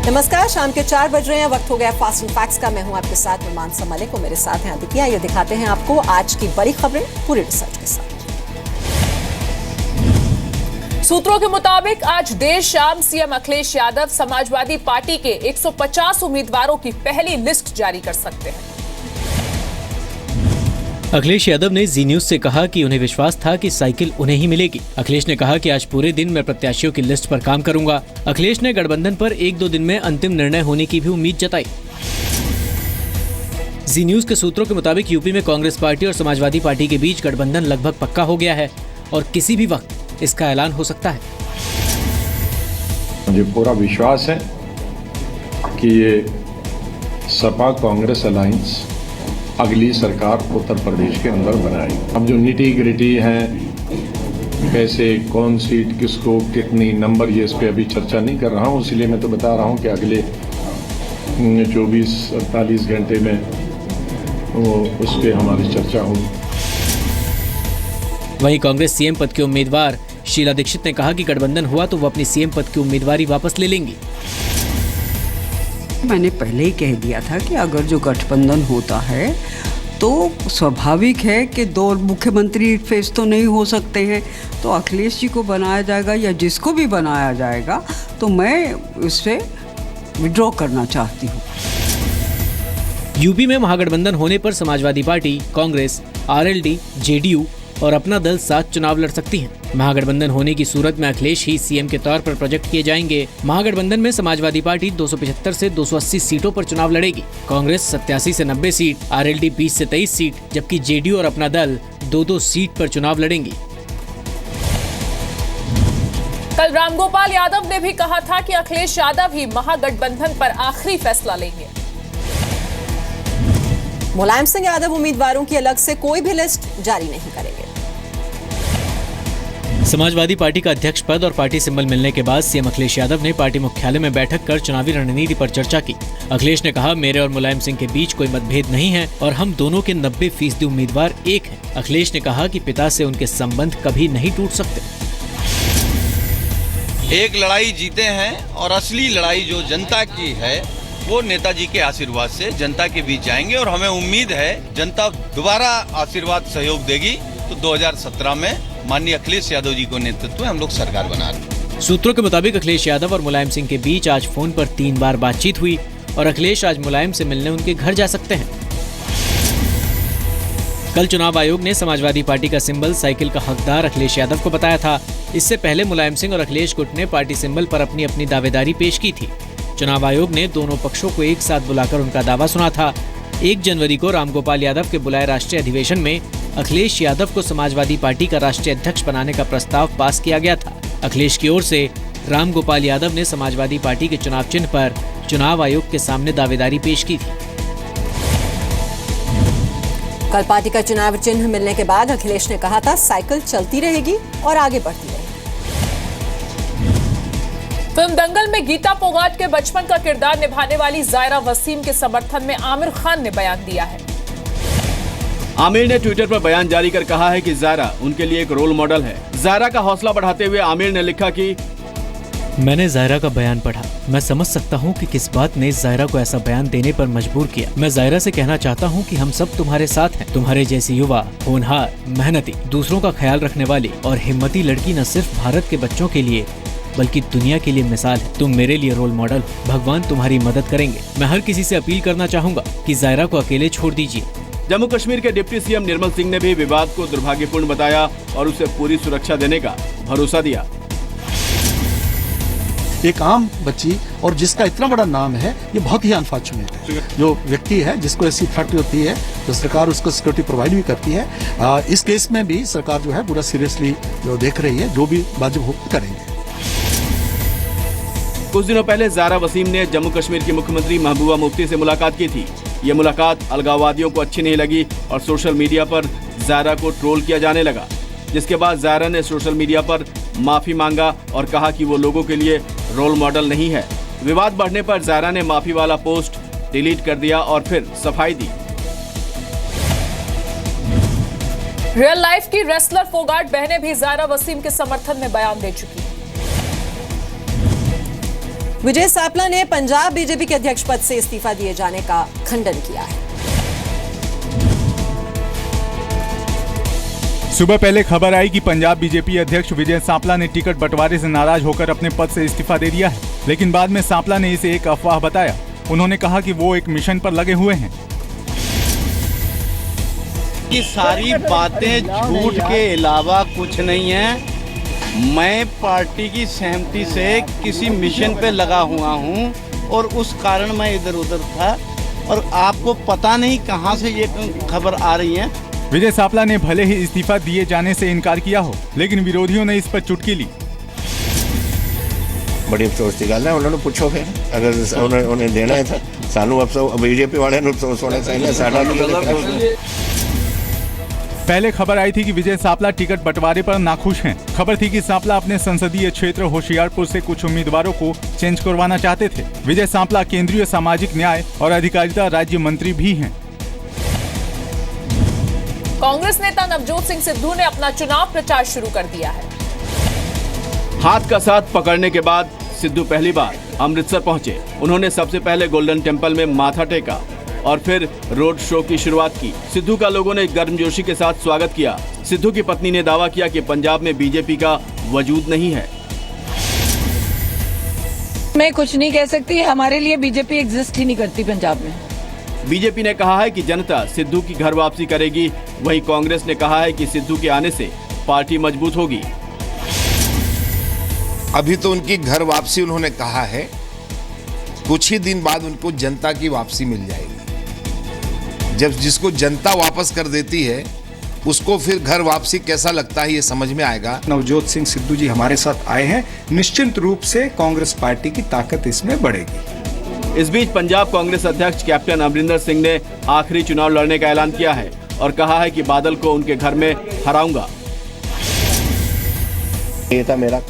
नमस्कार, शाम के 4 बज रहे हैं। वक्त हो गया फास्ट एंड फैक्ट्स का। मैं हूं आपके साथ मानसा मलिक और मेरे साथ हैं आदित्य। ये दिखाते हैं आपको आज की बड़ी खबरें पूरी रिसर्च के साथ। सूत्रों के मुताबिक आज देर शाम सीएम अखिलेश यादव समाजवादी पार्टी के 150 उम्मीदवारों की पहली लिस्ट जारी कर सकते हैं। अखिलेश यादव ने जी न्यूज से कहा कि उन्हें विश्वास था कि साइकिल उन्हें ही मिलेगी। अखिलेश ने कहा कि आज पूरे दिन मैं प्रत्याशियों की लिस्ट पर काम करूंगा। अखिलेश ने गठबंधन पर 1-2 दिन में अंतिम निर्णय होने की भी उम्मीद जताई। जी न्यूज के सूत्रों के मुताबिक यूपी में कांग्रेस पार्टी और समाजवादी पार्टी के बीच गठबंधन लगभग पक्का हो गया है और किसी भी वक्त इसका ऐलान हो सकता है। मुझे पूरा विश्वास है कि ये सपा कांग्रेस अलायंस अगली सरकार उत्तर प्रदेश के अंदर बनाएगी। अब जो निटी ग्रिटी है, कैसे कौन सीट किसको कितनी नंबर, ये इस पे अभी चर्चा नहीं कर रहा हूँ। इसलिए मैं तो बता रहा हूँ कि अगले 24-48 घंटे में वो उस पर हमारी चर्चा होगी। वहीं कांग्रेस सीएम पद के उम्मीदवार शीला दीक्षित ने कहा कि गठबंधन हुआ तो वो अपनी सीएम पद की उम्मीदवारी वापस ले लेंगी। मैंने पहले ही कह दिया था कि अगर जो गठबंधन होता है तो स्वाभाविक है कि 2 मुख्यमंत्री फेस तो नहीं हो सकते हैं, तो अखिलेश जी को बनाया जाएगा या जिसको भी बनाया जाएगा, तो मैं उससे विड्रॉ करना चाहती हूँ। यूपी में महागठबंधन होने पर Samajwadi party, Congress, RLD, JDU और अपना दल साथ चुनाव लड़ सकती हैं। महागठबंधन होने की सूरत में अखिलेश ही सीएम के तौर पर प्रोजेक्ट किए जाएंगे। महागठबंधन में समाजवादी पार्टी 275 से 280 सीटों पर चुनाव लड़ेगी। कांग्रेस 87 से 90 सीट, आरएलडी 20 से 23 सीट, जबकि जेडीयू और अपना दल 2-2 सीट पर चुनाव लड़ेंगी। कल रामगोपाल यादव ने भी कहा था कि अखिलेश यादव ही महागठबंधन पर आखिरी फैसला लेंगे। मुलायम सिंह यादव उम्मीदवारों की अलग से कोई भी लिस्ट जारी नहीं करेंगे। समाजवादी पार्टी का अध्यक्ष पद और पार्टी सिंबल मिलने के बाद सीएम अखिलेश यादव ने पार्टी मुख्यालय में बैठक कर चुनावी रणनीति पर चर्चा की। अखिलेश ने कहा, मेरे और मुलायम सिंह के बीच कोई मतभेद नहीं है और हम दोनों के 90% उम्मीदवार एक हैं। अखिलेश ने कहा कि पिता से उनके संबंध कभी नहीं टूट सकते। एक लड़ाई जीते हैं और असली लड़ाई जो जनता की है वो नेताजी के आशीर्वाद से जनता के बीच जाएंगे और हमें उम्मीद है जनता दोबारा आशीर्वाद सहयोग देगी तो 2017 में माननीय अखिलेश यादव जी को नेतृत्व में हम लोग सरकार बना रहे हैं। सूत्रों के मुताबिक अखिलेश यादव और मुलायम सिंह के बीच आज फोन पर 3 बार बातचीत हुई और अखिलेश आज मुलायम से मिलने उनके घर जा सकते हैं। कल चुनाव आयोग ने समाजवादी पार्टी का सिंबल साइकिल का हकदार अखिलेश यादव को बताया था। इससे पहले मुलायम सिंह और अखिलेश गुट ने पार्टी सिंबल पर अपनी अपनी दावेदारी पेश की थी। चुनाव आयोग ने दोनों पक्षों को एक साथ बुलाकर उनका दावा सुना था। 1 जनवरी को रामगोपाल यादव के बुलाए राष्ट्रीय अधिवेशन में अखिलेश यादव को समाजवादी पार्टी का राष्ट्रीय अध्यक्ष बनाने का प्रस्ताव पास किया गया था। अखिलेश की ओर से रामगोपाल यादव ने समाजवादी पार्टी के चुनाव चिन्ह पर चुनाव आयोग के सामने दावेदारी पेश की थी। कल पार्टी का चुनाव चिन्ह मिलने के बाद अखिलेश ने कहा था, साइकिल चलती रहेगी और आगे बढ़ती रहेगी। फिल्म दंगल में गीता फोगाट के बचपन का किरदार निभाने वाली जायरा वसीम के समर्थन में आमिर खान ने बयान दिया है। आमिर ने ट्विटर पर बयान जारी कर कहा है कि जायरा उनके लिए एक रोल मॉडल है। जायरा का हौसला बढ़ाते हुए आमिर ने लिखा कि मैंने जायरा का बयान पढ़ा। मैं समझ सकता हूँ कि किस बात ने जायरा को ऐसा बयान देने पर मजबूर किया। मैं जायरा से कहना चाहता हूँ कि हम सब तुम्हारे साथ हैं। तुम्हारे जैसी युवा, होनहार, मेहनती, दूसरों का ख्याल रखने वाली और हिम्मती लड़की न सिर्फ भारत के बच्चों के लिए बल्कि दुनिया के लिए मिसाल है। तुम मेरे लिए रोल मॉडल हो। भगवान तुम्हारी मदद करेंगे। मैं हर किसी से अपील करना चाहूँगा कि जायरा को अकेले छोड़ दीजिए। जम्मू कश्मीर के डिप्टी सीएम निर्मल सिंह ने भी विवाद को दुर्भाग्यपूर्ण बताया और उसे पूरी सुरक्षा देने का भरोसा दिया। एक आम बच्ची और जिसका इतना बड़ा नाम है, ये बहुत ही अनफॉर्चुनेट है। जो व्यक्ति है जिसको ऐसी थ्रेट होती है तो सरकार उसको सिक्योरिटी प्रोवाइड भी करती है। इस केस में भी सरकार जो है पूरा सीरियसली जो देख रही है, जो भी वाजिब हो करेंगे। कुछ दिनों पहले जायरा वसीम ने जम्मू कश्मीर की मुख्यमंत्री महबूबा मुफ्ती से मुलाकात की थी। ये मुलाकात अलगाववादियों को अच्छी नहीं लगी और सोशल मीडिया पर जायरा को ट्रोल किया जाने लगा, जिसके बाद जायरा ने सोशल मीडिया पर माफी मांगा और कहा कि वो लोगों के लिए रोल मॉडल नहीं है। विवाद बढ़ने पर जायरा ने माफी वाला पोस्ट डिलीट कर दिया और फिर सफाई दी। रियल लाइफ की रेसलर फोगाट बहनें भी जायरा वसीम के समर्थन में बयान दे चुकी हैं। विजय सापला ने पंजाब बीजेपी के अध्यक्ष पद से इस्तीफा दिए जाने का खंडन किया है। सुबह पहले खबर आई कि पंजाब बीजेपी अध्यक्ष विजय सापला ने टिकट बंटवारे से नाराज होकर अपने पद से इस्तीफा दे दिया है, लेकिन बाद में सापला ने इसे एक अफवाह बताया। उन्होंने कहा कि वो एक मिशन पर लगे हुए हैं। ये सारी बातें झूठ के अलावा कुछ नहीं है। मैं पार्टी की सहमति से किसी मिशन पे लगा हुआ हूँ और उस कारण मैं इधर उधर था और आपको पता नहीं कहाँ से ये खबर आ रही है। विजय सापला ने भले ही इस्तीफा दिए जाने से इनकार किया हो, लेकिन विरोधियों ने इस पर चुटकी ली। बड़ी अफसोस की गल है, उन्होंने पूछो फिर अगर उन्हें देना है था सानू अफसोस बीजेपी वाले अफसोस होने चाहिए। साडा पहले खबर आई थी कि विजय सापला टिकट बंटवारे पर नाखुश हैं। खबर थी कि सापला अपने संसदीय क्षेत्र होशियारपुर से कुछ उम्मीदवारों को चेंज करवाना चाहते थे। विजय सापला केंद्रीय सामाजिक न्याय और अधिकारिता राज्य मंत्री भी हैं। कांग्रेस नेता नवजोत सिंह सिद्धू ने अपना चुनाव प्रचार शुरू कर दिया है। हाथ का साथ पकड़ने के बाद सिद्धू पहली बार अमृतसर पहुंचे। उन्होंने सबसे पहले गोल्डन टेम्पल में माथा टेका और फिर रोड शो की शुरुआत की। सिद्धू का लोगों ने गर्मजोशी के साथ स्वागत किया। सिद्धू की पत्नी ने दावा किया कि पंजाब में बीजेपी का वजूद नहीं है। मैं कुछ नहीं कह सकती, हमारे लिए बीजेपी एग्जिस्ट ही नहीं करती पंजाब में। बीजेपी ने कहा है कि जनता सिद्धू की घर वापसी करेगी। वहीं कांग्रेस ने कहा है कि सिद्धू के आने से पार्टी मजबूत होगी। अभी तो उनकी घर वापसी उन्होंने कहा है, कुछ ही दिन बाद उनको जनता की वापसी मिल जाएगी। जब जिसको जनता वापस कर देती है उसको फिर घर वापसी कैसा लगता है ये समझ में आएगा। नवजोत सिंह सिद्धू जी हमारे साथ आए हैं, निश्चित रूप से कांग्रेस पार्टी की ताकत इसमें बढ़ेगी। इस बीच पंजाब कांग्रेस अध्यक्ष कैप्टन अमरिंदर सिंह ने आखिरी चुनाव लड़ने का ऐलान किया है और कहा है कि बादल को उनके घर में हराऊंगा। ये था मेरा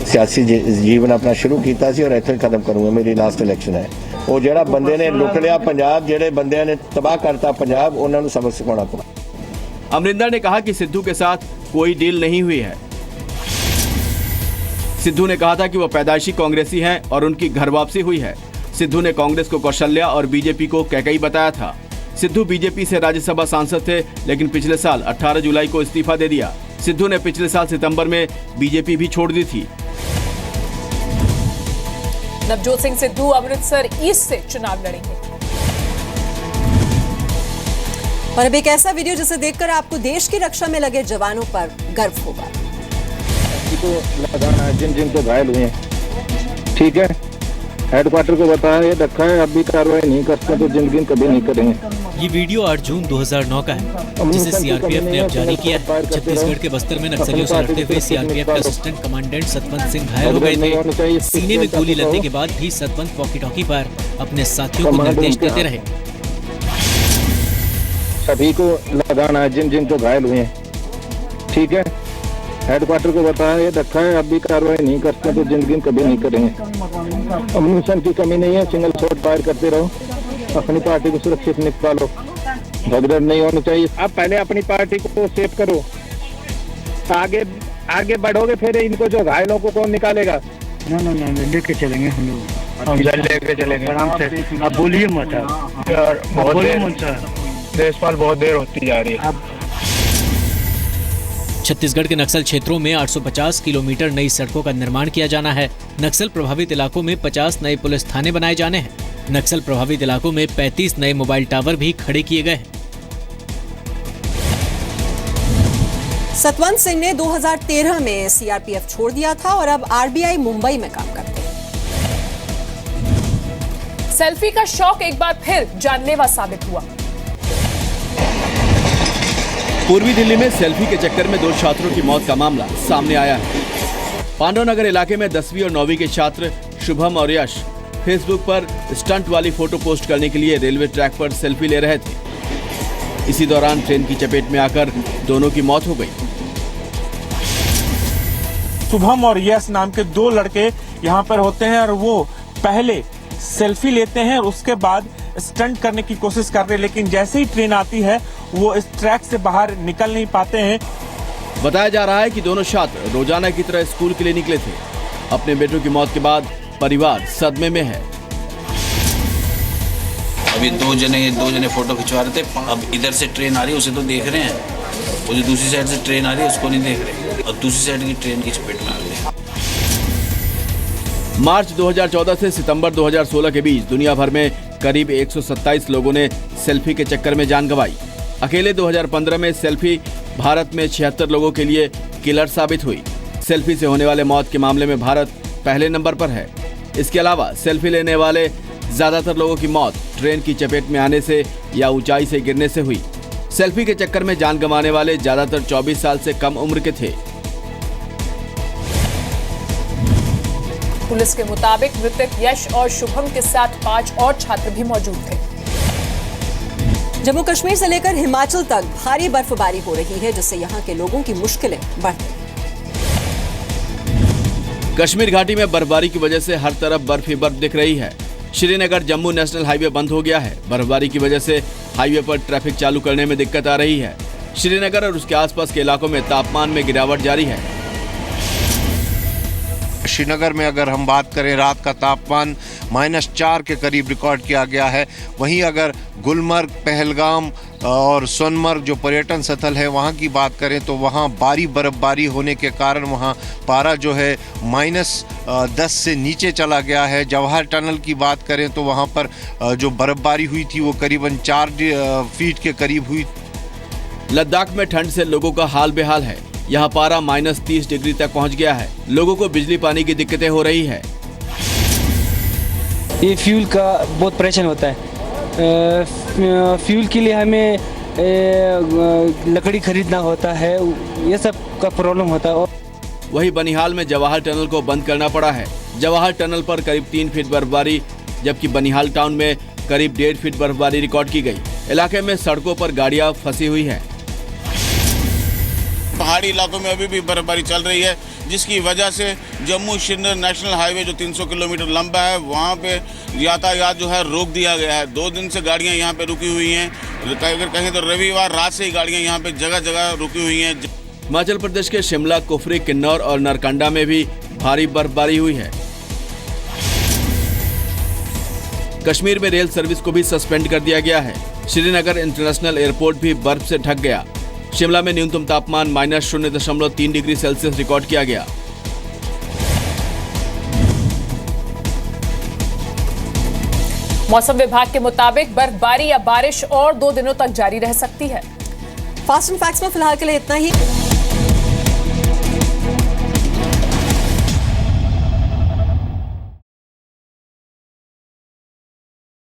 सियासी जीवन अपना शुरू किया और इत्थे खत्म करूंगा। मेरी लास्ट इलेक्शन है। वो जेड़ा बंदे ने लुट लिया पंजाब, जेड़े बंदे ने तबाह करता पंजाब, उन्होंने सबक सिखाना पड़ा। अमरिंदर ने कहा कि सिद्धू के साथ कोई डील नहीं हुई है। सिद्धू ने कहा था कि वो पैदाइशी कांग्रेसी हैं और उनकी घर वापसी हुई है। सिद्धू ने कांग्रेस को कौशल्या और बीजेपी को कैकई बताया था। सिद्धू बीजेपी से राज्यसभा सांसद थे, लेकिन पिछले साल 18 जुलाई को इस्तीफा दे दिया। सिद्धू ने पिछले साल सितंबर में बीजेपी भी छोड़ दी थी। नवजोत सिंह सिद्धू अमृतसर ईस्ट से चुनाव लड़ेंगे। और अब एक ऐसा वीडियो जिसे देखकर आपको देश की रक्षा में लगे जवानों पर गर्व होगा। को लगाना जिन जिन को घायल हुए हैं, ठीक है, हेडक्वार्टर को बताया ये रखा है, अब भी कार्रवाई नहीं करते तो जिंदगी कभी नहीं करेंगे। ये वीडियो 8 जून 2009 का है, जिसे सीआरपीएफ ने अब जारी किया है। छत्तीसगढ़ के बस्तर में नक्सलियों से लड़ते हुए सीआरपीएफ के असिस्टेंट कमांडेंट सतवंत सिंह घायल हो गए थे। सीने में गोली लगने के बाद भी सतवंत वॉकी टॉकी पर अपने साथियों को निर्देश देते रहे। सभी को लगाना है जिन जिन को घायल हुए हैं, ठीक है, हेडक्वार्टर को बताया ये रखा है, अब भी कार्रवाई नहीं करते तो जिंदगी कभी नहीं करेंगे। अम्यूनिशन की कमी नहीं है, सिंगल शॉट फायर करते रहो, अपनी पार्टी को सुरक्षित निकालो, भगदड़ नहीं होनी चाहिए। अब पहले अपनी पार्टी को सेव करो, आगे बढ़ोगे फिर इनको जो घायलों को कौन निकालेगा। ना लेके चलेंगे हम लेके चलेंगे आराम से। अब बोलिए मत यार, बोलिए मत सर, देशपाल बहुत देर होती जा रही है। छत्तीसगढ़ के नक्सल क्षेत्रों में 850 किलोमीटर नई सड़कों का निर्माण किया जाना है। नक्सल प्रभावित इलाकों में 50 नए पुलिस थाने बनाए जाने हैं। नक्सल प्रभावित इलाकों में 35 नए मोबाइल टावर भी खड़े किए गए हैं। सतवंत सिंह ने 2013 में सीआरपीएफ छोड़ दिया था और अब आरबीआई मुंबई में काम करते हैं। सेल्फी का शौक एक बार फिर जानलेवा साबित हुआ। पूर्वी दिल्ली में सेल्फी के चक्कर में 2 छात्रों की मौत का मामला सामने आया है। पांडवनगर इलाके में 10वीं और 9वीं के छात्र शुभम और यश फेसबुक पर स्टंट वाली फोटो पोस्ट करने के लिए रेलवे ट्रैक पर सेल्फी ले रहे थे। इसी दौरान ट्रेन की चपेट में आकर दोनों की मौत हो गई। शुभम और यश नाम के 2 लड़के यहाँ पर होते हैं और वो पहले सेल्फी लेते हैं और उसके बाद स्टंट करने की कोशिश करते हैं, लेकिन जैसे ही ट्रेन आती है वो इस ट्रैक से बाहर निकल नहीं पाते हैं। बताया जा रहा है कि दोनों छात्र रोजाना की तरह स्कूल के लिए निकले थे। अपने बेटों की मौत के बाद परिवार सदमे में है। अभी दो जने फोटो खिंचवा रहे थे। अब इधर से ट्रेन आ रही है, उसे तो देख रहे हैं, वो जो दूसरी साइड से ट्रेन आ रही है उसको नहीं देख रहे, और दूसरी साइड की ट्रेन की चपेट में आ गए। मार्च 2014 से सितंबर 2016 के बीच दुनिया भर में करीब 127 लोगों ने सेल्फी के चक्कर में जान गंवाई। अकेले 2015 में सेल्फी भारत में 76 लोगों के लिए किलर साबित हुई। सेल्फी से होने वाले मौत के मामले में भारत पहले नंबर पर है। इसके अलावा सेल्फी लेने वाले ज्यादातर लोगों की मौत ट्रेन की चपेट में आने से या ऊंचाई से गिरने से हुई। सेल्फी के चक्कर में जान गंवाने वाले ज्यादातर 24 साल से कम उम्र के थे। पुलिस के मुताबिक मृतक यश और शुभम के साथ 5 और छात्र भी मौजूद थे। जम्मू कश्मीर से लेकर हिमाचल तक भारी बर्फबारी हो रही है, जिससे यहां के लोगों की मुश्किलें बढ़ गई। कश्मीर घाटी में बर्फबारी की वजह से हर तरफ बर्फ ही बर्फ दिख रही है। श्रीनगर जम्मू नेशनल हाईवे बंद हो गया है। बर्फबारी की वजह से हाईवे पर ट्रैफिक चालू करने में दिक्कत आ रही है। श्रीनगर और उसके आसपास के इलाकों में तापमान में गिरावट जारी है। श्रीनगर में अगर हम बात करें, रात का तापमान -4 के करीब रिकॉर्ड किया गया है। वहीं अगर गुलमर्ग, पहलगाम और सोनमर्ग जो पर्यटन स्थल है वहाँ की बात करें तो वहाँ भारी बर्फबारी होने के कारण वहाँ पारा जो है -10 से नीचे चला गया है। जवाहर टनल की बात करें तो वहाँ पर जो बर्फबारी हुई थी वो करीबन 4 फीट के करीब हुई। लद्दाख में ठंड से लोगों का हाल बेहाल है। यहाँ पारा -30 डिग्री तक पहुँच गया है। लोगों को बिजली पानी की दिक्कतें हो रही है। ये फ्यूल का बहुत परेशान होता है। फ्यूल के लिए हमें लकड़ी खरीदना होता है, ये सब का प्रॉब्लम होता है। वही बनिहाल में जवाहर टनल को बंद करना पड़ा है। जवाहर टनल पर करीब 3 फीट बर्फबारी, जबकि बनिहाल टाउन में करीब 1.5 फीट बर्फबारी रिकॉर्ड की गई। इलाके में सड़कों पर गाड़ियां फंसी हुई हैं। पहाड़ी इलाकों में अभी भी बर्फबारी चल रही है, जिसकी वजह से जम्मू श्रीनगर नेशनल हाईवे जो 300 किलोमीटर लंबा है वहाँ पे यातायात जो है रोक दिया गया है। 2 दिन से गाड़ियाँ यहाँ पे रुकी हुई हैं। अगर कहें तो रविवार रात से ही गाड़ियाँ यहाँ पे जगह जगह रुकी हुई हैं। हिमाचल प्रदेश के शिमला, कुफरी, किन्नौर और नरकंडा में भी भारी बर्फबारी हुई है। कश्मीर में रेल सर्विस को भी सस्पेंड कर दिया गया है। श्रीनगर इंटरनेशनल एयरपोर्ट भी बर्फ से ढक गया। शिमला में न्यूनतम तापमान -0.3 डिग्री सेल्सियस रिकॉर्ड किया गया। मौसम विभाग के मुताबिक बर्फबारी या बारिश और 2 दिनों तक जारी रह सकती है। फास्ट एंड फैक्ट्स में फिलहाल के लिए इतना ही।